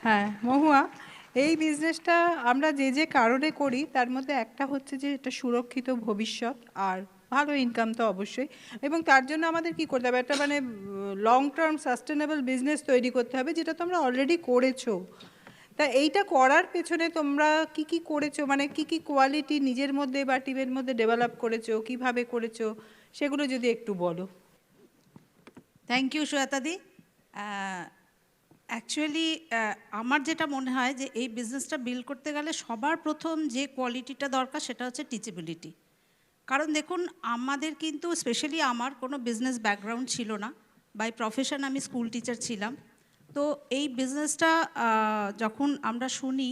হ্যাঁ মহুয়া, এই বিজনেসটা আমরা যে যে কারণে করি তার মধ্যে একটা হচ্ছে যে এটা সুরক্ষিত ভবিষ্যৎ, আর ভালো ইনকাম তো অবশ্যই। এবং তার জন্য আমাদের কি করতে হবে, একটা মানে লং টার্ম সাস্টেনেবল বিজনেস তৈরি করতে হবে, যেটা তোমরা অলরেডি করেছো। তা এইটা করার পেছনে তোমরা কি কি করেছো, মানে কি কি কোয়ালিটি নিজের মধ্যে বা টিমের মধ্যে ডেভেলপ করেছো, কিভাবে করেছো, সেগুলো যদি একটু বলো। Thank you শ্বেতাদি। অ্যাকচুয়ালি আমার যেটা মনে হয় যে এই বিজনেসটা বিল্ড করতে গেলে সবার প্রথম যে কোয়ালিটিটা দরকার সেটা হচ্ছে টিচেবিলিটি। কারণ দেখুন, আমাদের কিন্তু স্পেশালি আমার কোনো বিজনেস ব্যাকগ্রাউন্ড ছিল না, বাই প্রফেশন আমি স্কুল টিচার ছিলাম। তো এই বিজনেসটা যখন আমরা শুনি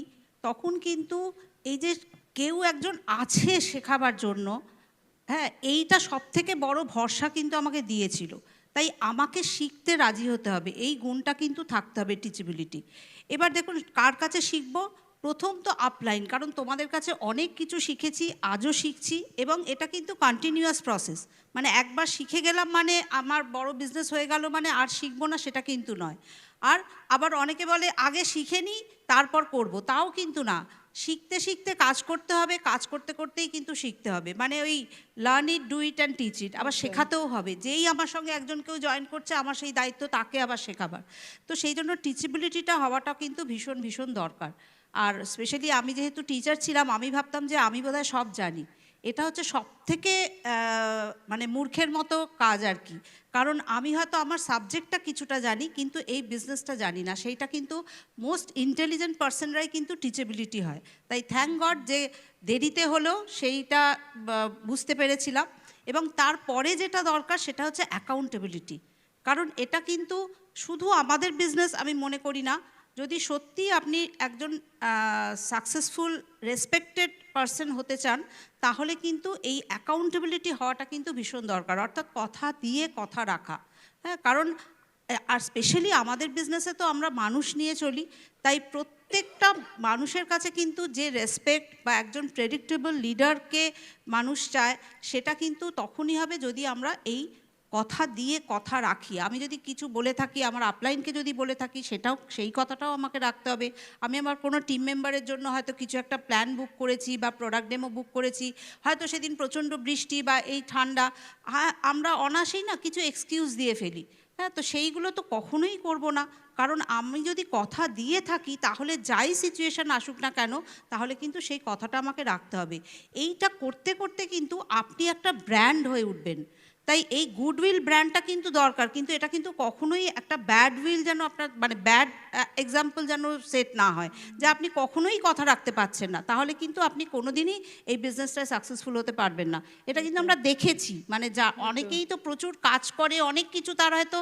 তখন কিন্তু এই যে কেউ একজন আছে শেখাবার জন্য, হ্যাঁ, এইটা সবথেকে বড় ভরসা কিন্তু আমাকে দিয়েছিল। তাই আমাকে শিখতে রাজি হতে হবে, এই গুণটা কিন্তু থাকতে হবে, টিচেবিলিটি। এবার দেখুন কার কাছে শিখবো। প্রথম তো আপলাইন, কারণ তোমাদের কাছে অনেক কিছু শিখেছি, আজও শিখছি, এবং এটা কিন্তু কন্টিনিউয়াস প্রসেস। মানে একবার শিখে গেলাম মানে আমার বড় বিজনেস হয়ে গেল মানে আর শিখবো না, সেটা কিন্তু নয়। আর আবার অনেকে বলে আগে শিখে নিই তারপর করব, তাও কিন্তু না। শিখতে শিখতে কাজ করতে হবে, কাজ করতে করতেই কিন্তু শিখতে হবে। মানে ওই learn it, do it and teach it. আবার শেখাতেও হবে, যেই আমার সঙ্গে একজন কেউ জয়েন করছে আমার সেই দায়িত্ব তাকে আবার শেখাবার। তো সেই জন্য টিচেবিলিটিটা হওয়াটা কিন্তু ভীষণ ভীষণ দরকার। আর স্পেশালি আমি যেহেতু টিচার ছিলাম, আমি ভাবতাম যে আমি বোধহয় সব জানি। এটা হচ্ছে সবথেকে মানে মূর্খের মতো কাজ আর কি। কারণ আমি হয়তো আমার সাবজেক্টটা কিছুটা জানি কিন্তু এই বিজনেসটা জানি না। সেইটা কিন্তু মোস্ট ইন্টেলিজেন্ট পার্সনরাই কিন্তু টিচেবিলিটি হয়। তাই থ্যাংক গড যে দেরিতে হলেও সেইটা বুঝতে পেরেছিলাম। এবং তারপরে যেটা দরকার সেটা হচ্ছে অ্যাকাউন্টেবিলিটি। কারণ এটা কিন্তু শুধু আমাদের বিজনেস আমি মনে করি না। যদি সত্যি আপনি একজন সাকসেসফুল রেসপেক্টেড পারসন হতে চান, তাহলে কিন্তু এই অ্যাকাউন্টেবিলিটি হওয়াটা কিন্তু ভীষণ দরকার, অর্থাৎ কথা দিয়ে কথা রাখা। হ্যাঁ, কারণ আর স্পেশালি আমাদের বিজনেসে তো আমরা মানুষ নিয়ে চলি। তাই প্রত্যেকটা মানুষের কাছে কিন্তু যে রেসপেক্ট বা একজন প্রেডিক্টেবল লিডারকে মানুষ চায়, সেটা কিন্তু তখনই হবে যদি আমরা এই কথা দিয়ে কথা রাখি। আমি যদি কিছু বলে থাকি, আমার আপলাইনকে যদি বলে থাকি, সেটাও সেই কথাটাও আমাকে রাখতে হবে। আমি আমার কোনো টিম মেম্বারের জন্য হয়তো কিছু একটা প্ল্যান বুক করেছি বা প্রোডাক্ট ডেমো বুক করেছি, হয়তো সেদিন প্রচণ্ড বৃষ্টি বা এই ঠান্ডা, হ্যাঁ আমরা অনাসেই না কিছু এক্সকিউজ দিয়ে ফেলি। হ্যাঁ, তো সেইগুলো তো কখনোই করব না। কারণ আমি যদি কথা দিয়ে থাকি তাহলে যাই সিচুয়েশান আসুক না কেন, তাহলে কিন্তু সেই কথাটা আমাকে রাখতে হবে। এইটা করতে করতে কিন্তু আপনি একটা ব্র্যান্ড হয়ে উঠবেন। তাই এই গুডউইল ব্র্যান্ডটা কিন্তু দরকার, কিন্তু এটা কিন্তু কখনোই একটা ব্যাড উইল যেন আপনার, মানে ব্যাড এক্সাম্পল যেন সেট না হয়, যে আপনি কখনোই কথা রাখতে পারছেন না, তাহলে কিন্তু আপনি কোনোদিনই এই বিজনেসটায় সাকসেসফুল হতে পারবেন না। এটা কিন্তু আমরা দেখেছি, মানে যা অনেকেই তো প্রচুর কাজ করে, অনেক কিছু তার হয়তো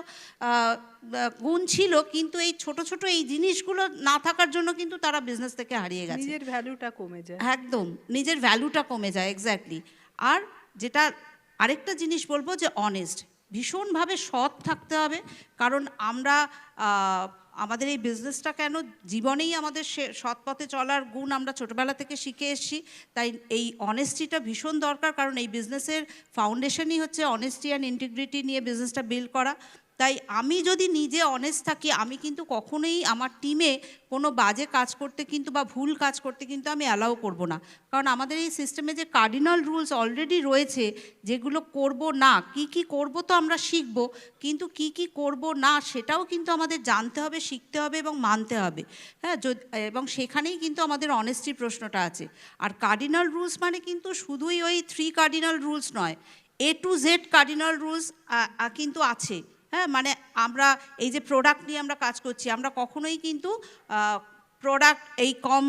গুণ ছিল, কিন্তু এই ছোট ছোট এই জিনিসগুলো না থাকার জন্য কিন্তু তারা বিজনেস থেকে হারিয়ে গেছে। নিজের ভ্যালুটা কমে যায়। একদম নিজের ভ্যালুটা কমে যায়, এক্স্যাক্টলি। আর যেটা আরেকটা জিনিস বলবো যে অনেস্ট, ভীষণভাবে সৎ থাকতে হবে। কারণ আমরা আমাদের এই বিজনেসটা কেন, জীবনেই আমাদের সৎ পথে চলার গুণ আমরা ছোটোবেলা থেকে শিখে এসেছি। তাই এই অনেস্টিটা ভীষণ দরকার, কারণ এই বিজনেসের ফাউন্ডেশনই হচ্ছে অনেস্টি অ্যান্ড ইন্টিগ্রিটি নিয়ে বিজনেসটা বিল্ড করা। তাই আমি যদি নিজে অনেস্ট থাকি, আমি কিন্তু কখনোই আমার টিমে কোনো বাজে কাজ করতে কিন্তু বা ভুল কাজ করতে কিন্তু আমি অ্যালাউ করব না। কারণ আমাদের এই সিস্টেমে যে কার্ডিনাল রুলস অলরেডি রয়েছে, যেগুলো করব না, কি কি করব তো আমরা শিখব, কিন্তু কি কি করব না সেটাও কিন্তু আমাদের জানতে হবে, শিখতে হবে এবং মানতে হবে। হ্যাঁ, এবং সেখানেই কিন্তু আমাদের অনেস্টির প্রশ্নটা আছে। আর কার্ডিনাল রুলস মানে কিন্তু শুধুই ওই 3 কার্ডিনাল রুলস নয়, A to Z cardinal rules কিন্তু আছে। হ্যাঁ, মানে আমরা এই যে প্রোডাক্ট নিয়ে আমরা কাজ করছি, আমরা কখনোই কিন্তু প্রোডাক্ট এই কম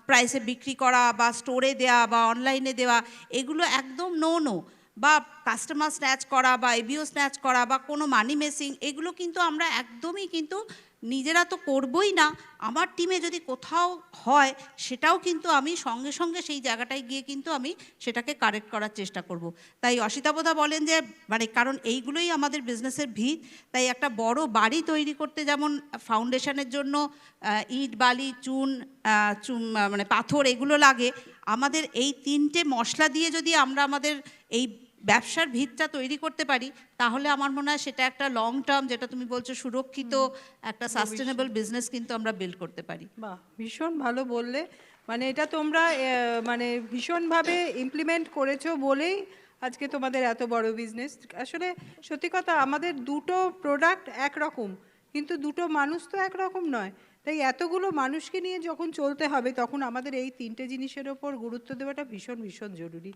প্রাইসে বিক্রি করা বা স্টোরে দেওয়া বা অনলাইনে দেওয়া, এগুলো একদম নো। বা কাস্টমার স্ন্যাচ করা বা এবিও স্ন্যাচ করা বা কোনো মানি মেসিং, এগুলো কিন্তু আমরা একদমই কিন্তু নিজেরা তো করবই না। আমার টিমে যদি কোথাও হয়, সেটাও কিন্তু আমি সঙ্গে সঙ্গে সেই জায়গাটায় গিয়ে কিন্তু আমি সেটাকে কারেক্ট করার চেষ্টা করব। তাই অসিতাবোধা বলেন যে মানে কারণ এইগুলোই আমাদের বিজনেসের ভিত। তাই একটা বড় বাড়ি তৈরি করতে যেমন ফাউন্ডেশনের জন্য ইট, বালি, চুন, মানে পাথর এগুলো লাগে, আমাদের এই 3টে মশলা দিয়ে যদি আমরা আমাদের এই ব্যবসার ভিতটা তৈরি করতে পারি, তাহলে আমার মনে হয় সেটা একটা লং টার্ম, যেটা তুমি বলছো সুরক্ষিত একটা সাস্টেনেবল বিজনেস কিন্তু আমরা বিল্ড করতে পারি। বাহ, ভীষণ ভালো বললে। মানে এটা তোমরা মানে ভীষণভাবে ইমপ্লিমেন্ট করেছো বলেই আজকে তোমাদের এত বড় বিজনেস। আসলে সত্যি কথা, আমাদের দুটো প্রোডাক্ট একরকম, কিন্তু দুটো মানুষ তো একরকম নয়। তাই এতগুলো মানুষকে নিয়ে যখন চলতে হবে, তখন আমাদের এই তিনটে জিনিসের ওপর গুরুত্ব দেওয়াটা ভীষণ ভীষণ জরুরি।